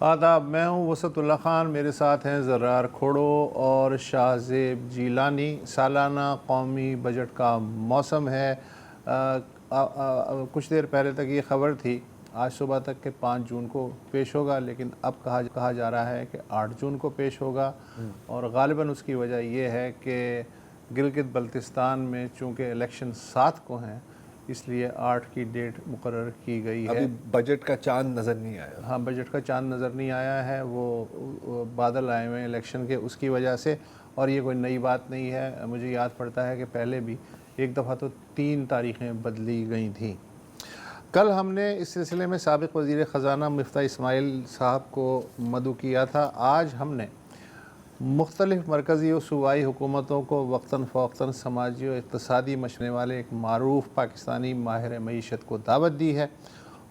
आदाब, मैं हूँ वसतुल्ला ख़ान। मेरे साथ हैं ज़र्रार खोड़ो और शाहज़ेब जीलानी। सालाना कौमी बजट का मौसम है। कुछ देर पहले तक ये ख़बर थी आज सुबह तक के 5 जून को पेश होगा, लेकिन अब कहा जा रहा है कि 8 जून को पेश होगा। और ग़ालिबन उसकी वजह यह है कि गिलगित बल्तिस्तान में चूँकि इलेक्शन 7 को हैं, इसलिए 8 की डेट मुकर्रर की गई है। अभी बजट का चांद नज़र नहीं आया। हाँ, बजट का चांद नज़र नहीं आया है। वो बादल आए हुए हैं इलेक्शन के, उसकी वजह से। और ये कोई नई बात नहीं है। मुझे याद पड़ता है कि पहले भी एक दफ़ा तो 3 तारीखें बदली गई थी। कल हमने इस सिलसिले में साबिक़ वज़ीर ख़ज़ाना मिफ्ता इस्माइल साहब को मदऊ किया था। आज हमने मुख्तलिफ़ मरकज़ी और सूबाई हुकूमतों को वक्तन फ़वक्तन समाजी और इक़्तिसादी मशवरे वाले एक मारूफ़ पाकिस्तानी माहिर मईशत को दावत दी है।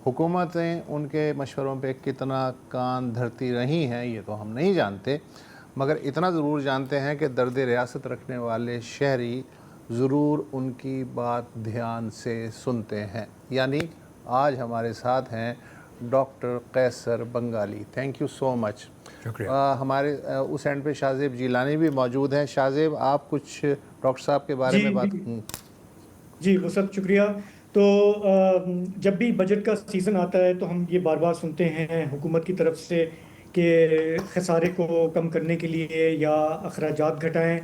हुकूमतें उनके मशवरों पे कितना कान धरती रही हैं ये तो हम नहीं जानते, मगर इतना ज़रूर जानते हैं कि दर्द रियासत रखने वाले शहरी ज़रूर उनकी बात ध्यान से सुनते हैं। यानी आज हमारे साथ हैं doctor Qaiser Bengali. Thank you so much. शुक्रिया। हमारे उस एंड पे शाहज़ेब जीलानी भी मौजूद हैं। शाहज़ेब, आप कुछ डॉक्टर साहब के बारे में बात। जी वो सब शुक्रिया। तो जब भी बजट का सीज़न आता है तो हम ये बार बार सुनते हैं हुकूमत की तरफ से कि खसारे को कम करने के लिए या अखराजात घटाएं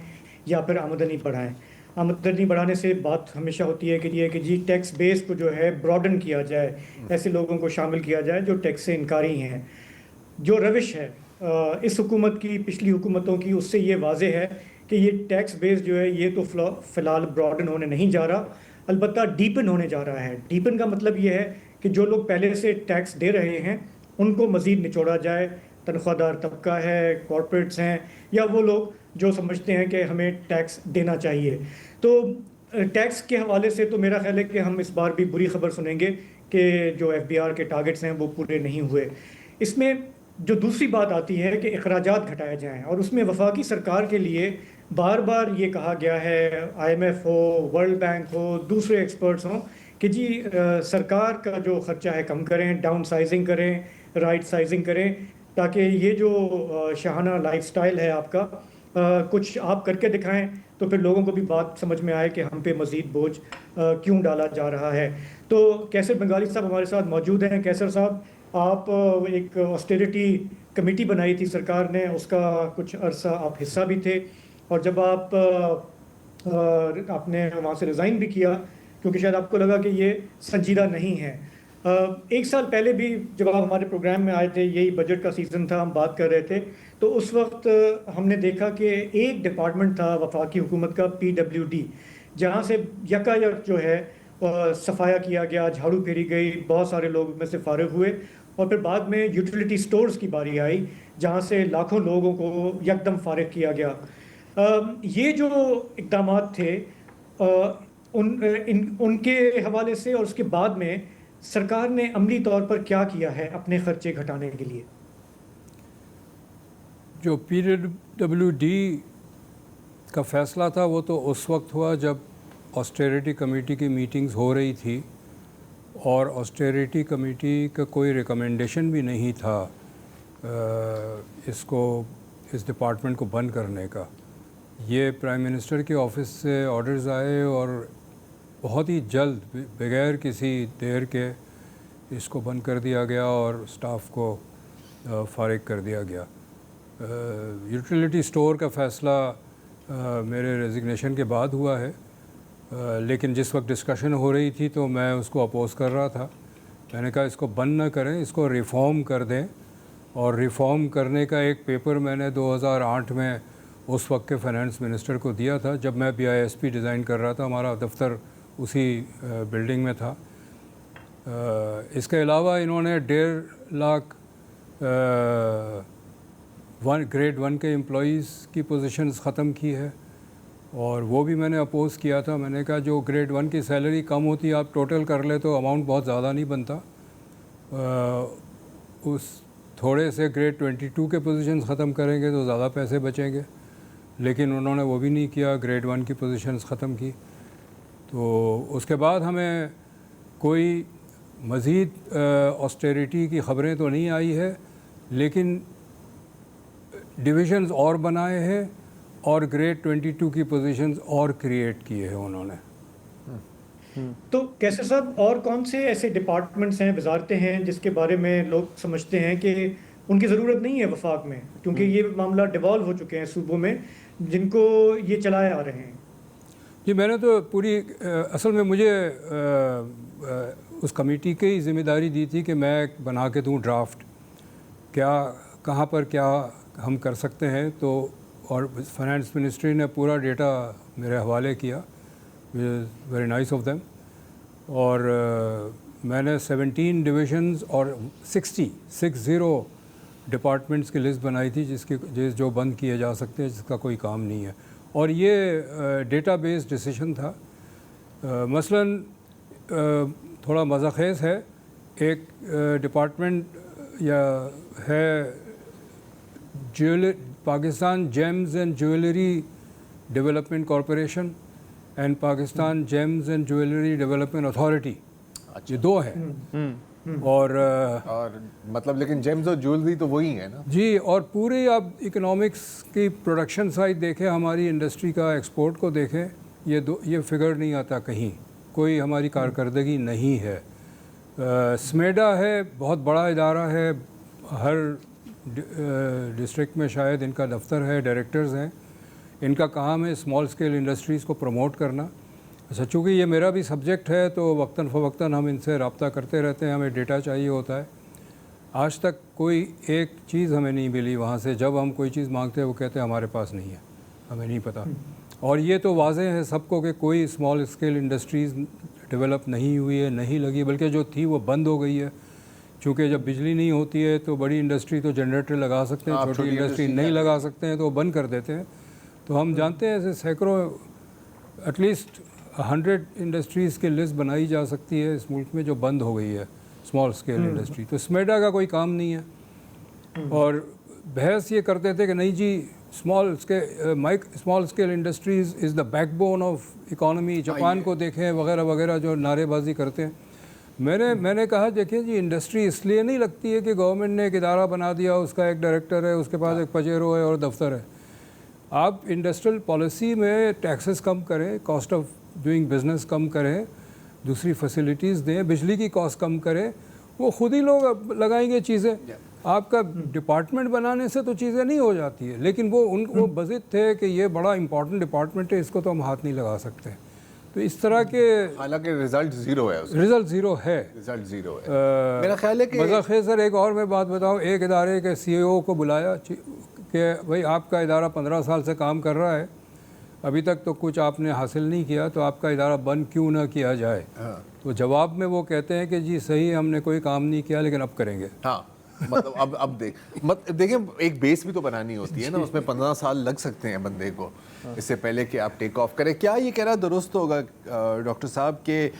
या फिर आमदनी बढ़ाएं। आमदनी बढ़ाने से बात हमेशा होती है कि जी टैक्स बेस को जो है ब्रॉडन किया जाए, ऐसे लोगों को शामिल किया जाए जो टैक्स से इनकारी हैं। जो रविश है इस हुकूमत की, पिछली हुकूमतों की, उससे ये वाज़ेह है कि ये टैक्स बेस जो है ये तो फ़िलहाल ब्रॉडन होने नहीं जा रहा, अलबत्ता डीपन होने जा रहा है। डीपन का मतलब ये है कि जो लोग पहले से टैक्स दे रहे हैं उनको मज़ीद निचोड़ा जाए। तनख्वाहदार तबका है, कॉरपोरेट्स हैं, या वो लोग जो समझते हैं कि हमें टैक्स देना चाहिए। तो टैक्स के हवाले से तो मेरा ख्याल है कि हम इस बार भी बुरी खबर सुनेंगे कि जो FBR के टारगेट्स हैं वो पूरे नहीं हुए। इसमें जो दूसरी बात आती है कि अखराजात घटाए जाएँ, और उसमें वफाकी सरकार के लिए बार बार ये कहा गया है, IMF हो, वर्ल्ड बैंक हो, दूसरे एक्सपर्ट्स हों, कि जी सरकार का जो ख़र्चा है कम करें, डाउन साइजिंग करें, राइट साइजिंग करें, ताकि ये जो शाहाना लाइफस्टाइल है आपका, कुछ आप करके दिखाएं तो फिर लोगों को भी बात समझ में आए कि हम पे मज़ीद बोझ क्यों डाला जा रहा है। तो कैसर बंगाली साहब हमारे साथ मौजूद हैं। कैसर साहब, आप एक ऑस्टेरिटी कमेटी बनाई थी सरकार ने, उसका कुछ अरसा आप हिस्सा भी थे, और जब आप आपने वहाँ से रिज़ाइन भी किया क्योंकि शायद आपको लगा कि ये संजीदा नहीं है। एक साल पहले भी जब आप हमारे प्रोग्राम में आए थे, यही बजट का सीज़न था, हम बात कर रहे थे, तो उस वक्त हमने देखा कि एक डिपार्टमेंट था वफाकी हुकूमत का, PWD, जहाँ से यकायक जो है सफाया किया गया, झाड़ू फेरी गई, बहुत सारे लोग में से फारिग हुए। और फिर बाद में यूटिलिटी स्टोर्स की बारी आई जहाँ से लाखों लोगों को यकदम फारिग किया गया। ये जो इक़दामात थे उनके हवाले से, और उसके बाद में सरकार ने अमली तौर पर क्या किया है अपने खर्चे घटाने के लिए? जो PWD का फ़ैसला था वो तो उस वक्त हुआ जब ऑस्टेरिटी कमेटी की मीटिंग्स हो रही थी, और ऑस्टेरिटी कमेटी का कोई रिकमेंडेशन भी नहीं था इस डिपार्टमेंट को बंद करने का। ये प्राइम मिनिस्टर के ऑफिस से ऑर्डर्स आए और बहुत ही जल्द बगैर किसी देर के इसको बंद कर दिया गया और स्टाफ को फारिग कर दिया गया। यूटिलिटी स्टोर का फ़ैसला मेरे रेजिग्नेशन के बाद हुआ है, लेकिन जिस वक्त डिस्कशन हो रही थी तो मैं उसको अपोज़ कर रहा था। मैंने कहा इसको बंद न करें, इसको रिफ़ॉर्म कर दें। और रिफ़ॉर्म करने का एक पेपर मैंने 2008 में उस वक्त के फाइनेंस मिनिस्टर को दिया था, जब मैं BISP डिज़ाइन कर रहा था। हमारा दफ्तर उसी बिल्डिंग में था। इसके अलावा इन्होंने 1.5 लाख ग्रेड 1 के एम्प्लॉइज़ की पोजीशंस ख़त्म की है, और वो भी मैंने अपोज़ किया था। मैंने कहा जो ग्रेड 1 की सैलरी कम होती है, आप टोटल कर ले तो अमाउंट बहुत ज़्यादा नहीं बनता, उस थोड़े से ग्रेड 22 के पोजीशंस ख़त्म करेंगे तो ज़्यादा पैसे बचेंगे। लेकिन उन्होंने वो भी नहीं किया, ग्रेड 1 की पोजीशंस ख़त्म की। तो उसके बाद हमें कोई मज़ीद ऑस्टेरिटी की ख़बरें तो नहीं आई है, लेकिन डिविजन्स और बनाए हैं और ग्रेड 22 की पोजीशंस और क्रिएट किए हैं उन्होंने। तो कैसर साहब, और कौन से ऐसे डिपार्टमेंट्स हैं, वजारतें हैं जिसके बारे में लोग समझते हैं कि उनकी ज़रूरत नहीं है वफाक में, क्योंकि ये मामला डिवॉल्व हो चुके हैं सूबों में, जिनको ये चलाए आ रहे हैं? जी, मैंने तो पूरी असल में मुझे उस कमेटी की ही जिम्मेदारी दी थी कि मैं बना के दूँ ड्राफ्ट, क्या कहाँ पर क्या हम कर सकते हैं। तो और फाइनेंस मिनिस्ट्री ने पूरा डेटा मेरे हवाले किया, वेरी नाइस ऑफ देम। और मैंने 17 डिविजन्स और 60 डिपार्टमेंट्स की लिस्ट बनाई थी जो बंद किए जा सकते हैं, जिसका कोई काम नहीं है। और ये डेटाबेस डिसीजन था। मसलन थोड़ा मज़ाख़ेज़ है, एक डिपार्टमेंट या है Pakistan James and jewellery development corporation and Pakistan James and jewellery development authority, ये दो है। और मतलब लेकिन जेम्स और ज्वेलरी तो वही है ना जी। और पूरी आप इकोनॉमिक्स की प्रोडक्शन साइड देखें, हमारी इंडस्ट्री का एक्सपोर्ट को देखें, ये फिगर नहीं आता कहीं, कोई हमारी कारकर्दगी नहीं है। स्मेडा है, बहुत बड़ा इदारा है, हर डिस्ट्रिक्ट में शायद इनका दफ्तर है, डायरेक्टर्स हैं। इनका काम है स्मॉल स्केल इंडस्ट्रीज़ को प्रमोट करना। अच्छा, चूँकि ये मेरा भी सब्जेक्ट है तो वक्तन फ़वक्तन हम इनसे रब्ता करते रहते हैं, हमें डेटा चाहिए होता है। आज तक कोई एक चीज़ हमें नहीं मिली वहाँ से। जब हम कोई चीज़ मांगते हैं वो कहते हैं हमारे पास नहीं है, हमें नहीं पता। और ये तो वाज़ेह है सबको कि कोई स्मॉल स्केल इंडस्ट्रीज़ डेवलप नहीं हुई है, नहीं लगी, बल्कि जो थी वो बंद हो गई है। चूँकि जब बिजली नहीं होती है तो बड़ी इंडस्ट्री तो जनरेटर लगा सकते हैं, छोटी इंडस्ट्री नहीं लगा सकते हैं तो वो बंद कर देते हैं। तो हम जानते हैं ऐसे सैकड़ों, एटलीस्ट 100 इंडस्ट्रीज़ की लिस्ट बनाई जा सकती है इस मुल्क में जो बंद हो गई है, स्मॉल स्केल इंडस्ट्री। तो स्मेडा का कोई काम नहीं है। और बहस ये करते थे कि नहीं जी, small scale industries is the backbone of economy, Japan को देखें वगैरह वगैरह जो नारेबाजी करते हैं। मैंने कहा देखिए जी, इंडस्ट्री इसलिए नहीं लगती है कि गवर्नमेंट ने एक इदारा बना दिया, उसका एक डायरेक्टर है, उसके पास एक पजेरो है और दफ्तर है। आप इंडस्ट्रियल पॉलिसी में टैक्सेस कम करें, कॉस्ट ऑफ डूइंग बिजनेस कम करें, दूसरी फैसिलिटीज़ दें, बिजली की कॉस्ट कम करें, वो खुद ही लोग लगाएंगे चीज़ें। आपका डिपार्टमेंट बनाने से तो चीज़ें नहीं हो जाती है। लेकिन वो बज़िद थे कि ये बड़ा इंपॉर्टेंट डिपार्टमेंट है, इसको तो हम हाथ नहीं लगा सकते। तो इस तरह के, हालांकि रिजल्ट ज़ीरो है, रिजल्ट ज़ीरो है, रिजल्ट ज़ीरो है। मेरा ख्याल है कि मज़ाक़ सर, एक और मैं बात बताऊँ, एक इदारे के CEO को बुलाया कि भाई आपका इदारा 15 साल से काम कर रहा है, अभी तक तो कुछ आपने हासिल नहीं किया, तो आपका इदारा बंद क्यों ना किया जाए। तो जवाब में वो कहते हैं कि जी सही, हमने कोई काम नहीं किया लेकिन अब करेंगे। हाँ, मतलब अब देखिए, एक बेस भी तो बनानी होती है ना, उसमें 15 साल लग सकते हैं बंदे को, इससे पहले कि आप टेक ऑफ करें। क्या ये कहना दुरुस्त होगा डॉक्टर साहब कि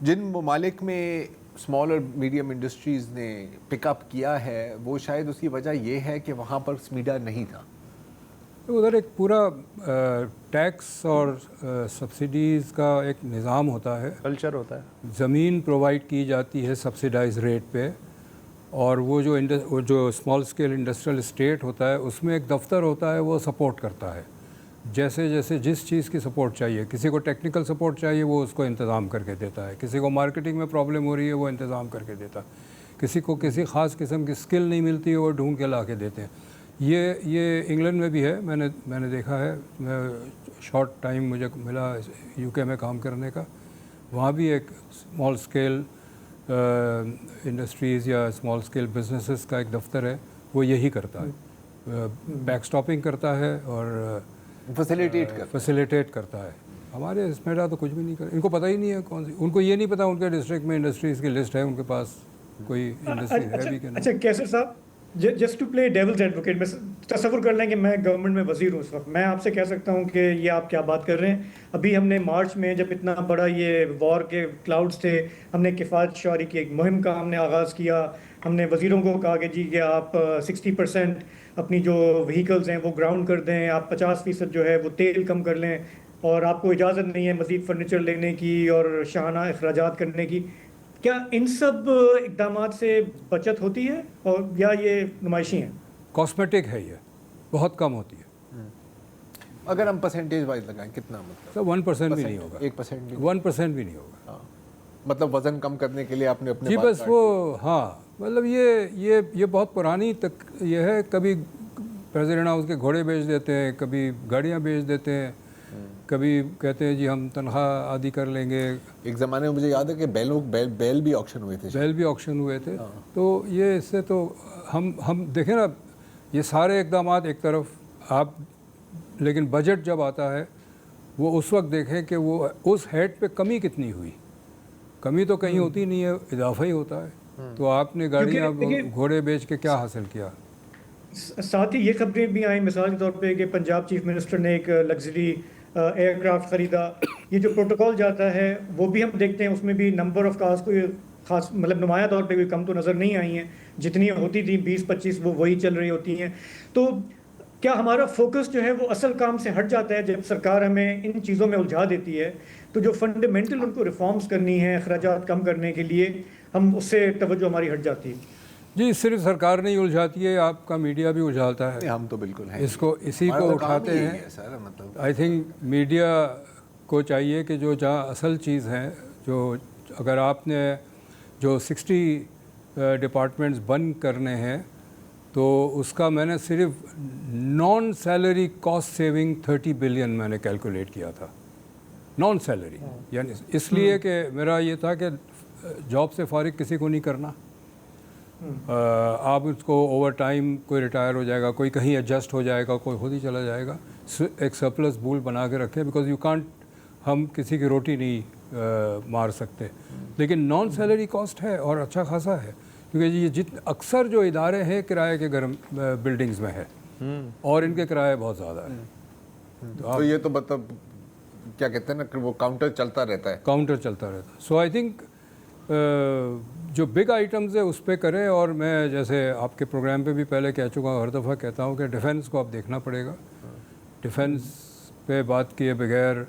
जिन ममालिक में स्मॉल और मीडियम इंडस्ट्रीज़ ने पिकअप किया है, वो शायद उसकी वजह ये है कि वहाँ पर स्मीडा नहीं था? उधर एक पूरा टैक्स और सब्सिडीज़ का एक निज़ाम होता है, कल्चर होता है। ज़मीन प्रोवाइड की जाती है सब्सिडाइज रेट पे, और वो जो स्मॉल स्केल इंडस्ट्रियल इस्टेट होता है उसमें एक दफ्तर होता है, वो सपोर्ट करता है। जैसे जैसे जिस चीज़ की सपोर्ट चाहिए, किसी को टेक्निकल सपोर्ट चाहिए वो उसको इंतज़ाम करके देता है, किसी को मार्केटिंग में प्रॉब्लम हो रही है वो इंतज़ाम करके देता है, किसी को किसी ख़ास किस्म की स्किल नहीं मिलती है वो ढूंढ के ला के देते हैं। ये इंग्लैंड में भी है, मैंने देखा है। मैं शॉर्ट टाइम मुझे मिला UK में काम करने का, वहाँ भी एक स्मॉल स्केल इंडस्ट्रीज़ या स्मॉल स्केल बिजनेसेस का एक दफ्तर है, वो यही करता है, बैक स्टॉपिंग करता है और फैसिलिटेट करता है। हमारे स्मेडा तो कुछ भी नहीं कर, इनको पता ही नहीं है कौन सी, उनको ये नहीं पता उनके डिस्ट्रिक्ट में इंडस्ट्रीज़ की लिस्ट है उनके पास, कोई इंडस्ट्री है भी कि नहीं। अच्छा Qaiser sahab, just to play devil's advocate, मैं तस्वुर कर लें कि मैं गवर्नमेंट में वजीर हूँ इस वक्त, मैं आपसे कह सकता हूँ कि ये आप क्या बात कर रहे हैं। अभी हमने मार्च में जब इतना बड़ा ये वॉर के क्लाउड्स थे, हमने किफ़ायत शारी की एक मुहिम का हमने आगाज़ किया। हमने वज़ीरों को कहा कि जी कि आप 60% अपनी जो व्हीकल्स हैं वो ग्राउंड कर दें, आप 50% जो है वो तेल कम कर लें, और आपको इजाज़त नहीं है मज़ीद फर्नीचर लेने की और शाहाना अखराजात करने की। क्या इन सब इकदामात से बचत होती है और या ये नुमाइशी हैं? कॉस्मेटिक है ये, बहुत कम होती है। अगर हम परसेंटेज वाइज लगाएं कितना मतलब? सब 1% भी नहीं होगा, 1% भी 1% भी नहीं होगा। हाँ। मतलब वजन कम करने के लिए आपने अपने जी बाल बस काट वो, हाँ मतलब ये बहुत पुरानी तक ये है। कभी प्रेसिडेंट हाउस के घोड़े बेच देते हैं, कभी गाड़ियाँ बेच देते हैं, कभी कहते हैं जी हम तनख्वाह आदि कर लेंगे। एक ज़माने में मुझे याद है कि बैल भी ऑक्शन हुए थे। बैल भी ऑक्शन हुए थे। तो ये इससे तो हम देखें ना, ये सारे इकदामात एक तरफ आप, लेकिन बजट जब आता है वो उस वक्त देखें कि वो उस हेड पे कमी कितनी हुई। कमी तो कहीं होती नहीं है, इजाफा ही होता है। तो आपने गाड़ियाँ घोड़े बेच के क्या हासिल किया? साथ ही ये खबरें भी आई मिसाल के तौर पे कि पंजाब चीफ मिनिस्टर ने एक लग्जरी एयरक्राफ्ट ख़रीदा। ये जो प्रोटोकॉल जाता है वो भी हम देखते हैं, उसमें भी नंबर ऑफ कार्स कोई खास मतलब नुमाया तौर पे कोई कम तो नज़र नहीं आई हैं। जितनी होती थी 20-25 वो वही चल रही होती हैं। तो क्या हमारा फोकस जो है वो असल काम से हट जाता है जब सरकार हमें इन चीज़ों में उलझा देती है? तो जो फंडामेंटल उनको रिफॉर्म्स करनी है अखराजात कम करने के लिए, हम उससे तवज्जो हमारी हट जाती है। जी सिर्फ सरकार नहीं उलझाती है, आपका मीडिया भी उलझाता है। हम तो बिल्कुल हैं, इसको इसी को उठाते हैं सर। मतलब आई थिंक मीडिया को चाहिए कि जो जहाँ असल चीज़ है, जो अगर आपने जो 60 डिपार्टमेंट्स बंद करने हैं तो उसका मैंने सिर्फ non salary cost saving 30 billion मैंने कैलकुलेट किया था, नॉन सैलरी। यानी इसलिए कि मेरा ये था कि जॉब से फारिग किसी को नहीं करना। आप उसको ओवर टाइम, कोई रिटायर हो जाएगा, कोई कहीं एडजस्ट हो जाएगा, कोई खुद ही चला जाएगा, एक सरप्लस बूल बना के रखें। बिकॉज यू कांट, हम किसी की रोटी नहीं मार सकते। लेकिन नॉन सैलरी कॉस्ट है और अच्छा खासा है, क्योंकि ये जितने अक्सर जो इदारे हैं किराए के घर बिल्डिंग्स में है और इनके किराए बहुत ज़्यादा है। तो ये तो मतलब क्या कहते हैं ना कि वो काउंटर चलता रहता है। काउंटर चलता रहता है। सो आई थिंक जो बिग आइटम्स है उस पर करें। और मैं जैसे आपके प्रोग्राम पे भी पहले कह चुका हूँ, हर दफ़ा कहता हूँ कि डिफेंस को आप देखना पड़ेगा। डिफेंस पे बात किए बगैर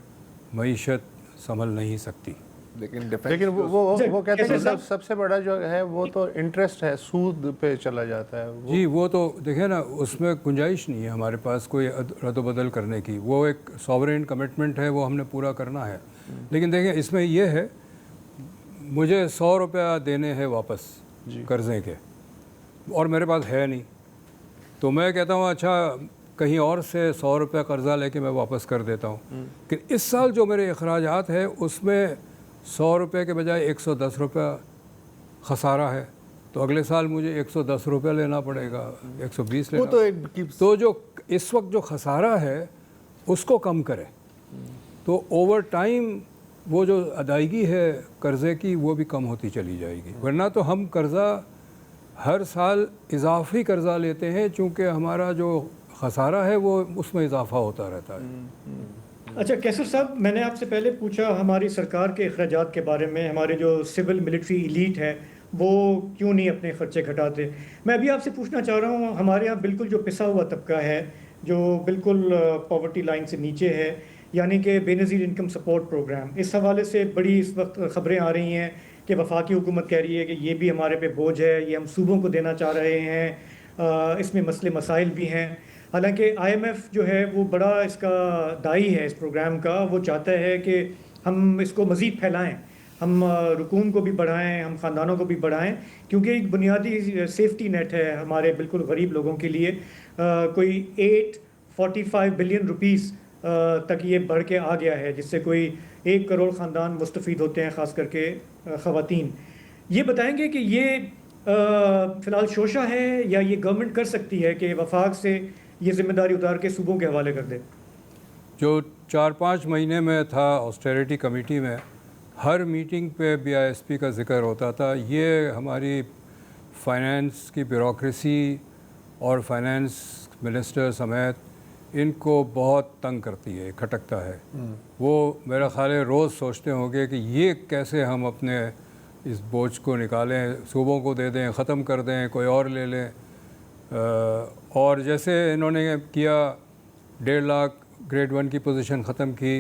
मईशत संभल नहीं सकती। लेकिन वो कहते हैं कि सबसे बड़ा जो है वो तो इंटरेस्ट है, सूद पे चला जाता है वो। जी वो तो देखें ना, उसमें गुंजाइश नहीं है हमारे पास कोई रद्द-बदल करने की। वो एक सॉवरेन कमिटमेंट है, वो हमने पूरा करना है। लेकिन देखें इसमें यह है, मुझे 100 रुपया देने हैं वापस कर्ज़े के और मेरे पास है नहीं, तो मैं कहता हूँ अच्छा कहीं और से 100 रुपया कर्ज़ा लेके मैं वापस कर देता हूँ। कि इस साल जो मेरे अखराजात है उसमें 100 रुपये के बजाय 110 रुपया खसारा है, तो अगले साल मुझे 110 रुपया लेना पड़ेगा, 120 लेना। तो जो इस वक्त जो खसारा है उसको कम करें, तो ओवर टाइम वो जो अदायगी है कर्ज़े की वो भी कम होती चली जाएगी। वरना तो हम कर्ज़ा हर साल इजाफी कर्ज़ा लेते हैं, चूँकि हमारा जो खसारा है वो उसमें इजाफा होता रहता है। अच्छा कैसर साहब, मैंने आपसे पहले पूछा हमारी सरकार के अखराजात के बारे में, हमारे जो सिविल मिलिट्री इलीट है वो क्यों नहीं अपने खर्चे घटाते। मैं अभी आपसे पूछना चाह रहा हूँ, हमारे यहाँ बिल्कुल जो पिसा हुआ तबका है, जो बिल्कुल पॉवर्टी लाइन से नीचे है, यानी कि बेनज़ीर इनकम सपोर्ट प्रोग्राम, इस हवाले से बड़ी इस वक्त ख़बरें आ रही हैं कि वफाकी हुकूमत कह रही है कि ये भी हमारे पे बोझ है, ये हम सूबों को देना चाह रहे हैं, इसमें मसले मसाइल भी हैं। हालांकि IMF जो है वो बड़ा इसका दाई है इस प्रोग्राम का, वो चाहता है कि हम इसको मज़ीद फैलाएं, हम रुकून को भी बढ़ाएं, हम ख़ानदानों को भी बढ़ाएं, क्योंकि एक बुनियादी सेफ्टी नेट है हमारे बिल्कुल गरीब लोगों के लिए। कोई 845 बिलियन रुपीस तक ये बढ़ के आ गया है, जिससे कोई 1 करोड़ ख़ानदान मुस्तफ़ीद होते हैं, ख़ास करके ख़वातीन। ये बताएंगे कि ये फ़िलहाल शोशा है या ये गवर्नमेंट कर सकती है कि वफाक से ये ज़िम्मेदारी उतार के सूबों के हवाले कर दे। जो 4-5 महीने में था ऑस्टेरिटी कमेटी में, हर मीटिंग पे BISP का जिक्र होता था। ये हमारी फाइनेंस की ब्यूरोक्रेसी और फाइनेंस मिनिस्टर समेत इनको बहुत तंग करती है, खटकता है। वो मेरा ख्याल है रोज़ सोचते होंगे कि ये कैसे हम अपने इस बोझ को निकालें, सूबों को दे दें, ख़त्म कर दें, कोई और ले लें। और जैसे इन्होंने किया 1.5 लाख ग्रेड 1 की पोजीशन ख़त्म की,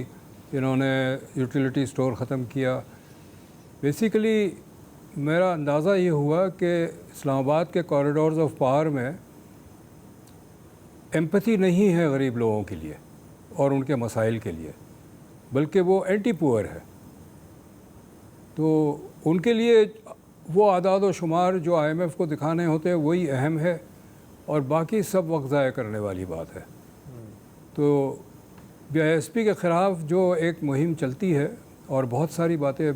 इन्होंने यूटिलिटी स्टोर ख़त्म किया। बेसिकली मेरा अंदाज़ा ये हुआ कि इस्लामाबाद के कॉरिडोर्स ऑफ पावर में एम्पैथी नहीं है गरीब लोगों के लिए और उनके मसाइल के लिए, बल्कि वो एंटी पुअर है। तो उनके लिए वो आदाद व शुमार जो IMF को दिखाने होते हैं वही अहम है, और बाकी सब वक्त ज़ाया करने वाली बात है। तो BISP के ख़िलाफ़ जो एक मुहिम चलती है और बहुत सारी बातें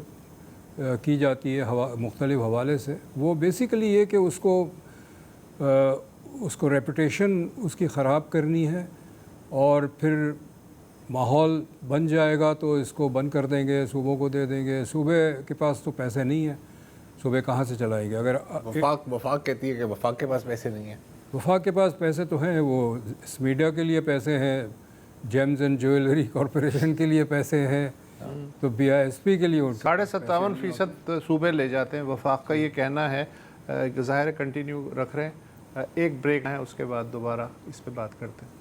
की जाती है मुख्तलिफ़ हवाले से, वो बेसिकली ये कि उसको रेपुटेशन उसकी ख़राब करनी है, और फिर माहौल बन जाएगा तो इसको बंद कर देंगे, सूबों को दे देंगे। सूबे के पास तो पैसे नहीं है, सूबे कहाँ से चलाएंगे? अगर वफाक कहती है कि वफाक के पास पैसे नहीं है। वफाक के पास पैसे तो हैं, वो इस मीडिया के लिए पैसे हैं, जेम्स एंड ज्वेलरी कॉरपोरेशन के लिए पैसे हैं, तो BISP के लिए 57% सूबे ले जाते हैं। वफाक का ये कहना है, ज़ाहिर कंटिन्यू रख रहे हैं। एक ब्रेक है, उसके बाद दोबारा इस पे बात करते हैं।